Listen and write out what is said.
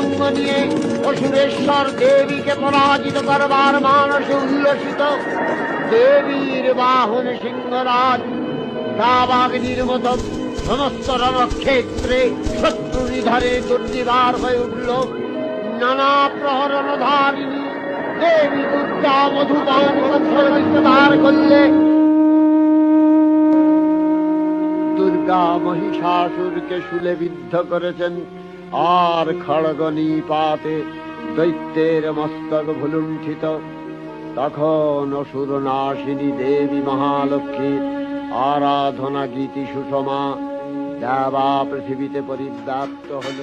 সঙ্গ নিয়ে অসুরেশ্বর দেবীকে পরাজিত করবার মানসে উল্লসিত। দেবীর বাহন সিংহরাজ দাবাগ্নির মতো সমস্ত রণক্ষেত্রে শত্রু নিধারে দুর্নিবার হয়ে উঠল। নানা প্রহরণধারিণী দেবী দুর্গা মধুপান পার করলে। দুর্গা মহিষাসুরকে শুলে বিদ্ধ করেছেন, আর খড়গ নিপাতে দৈত্যের মস্তক ভুলুণ্ঠিত। তখন অসুর নাশিনী দেবী মহালক্ষ্মীর আরাধনা গীতি সুষমা দেবা পৃথিবীতে পরিব্যাপ্ত হল।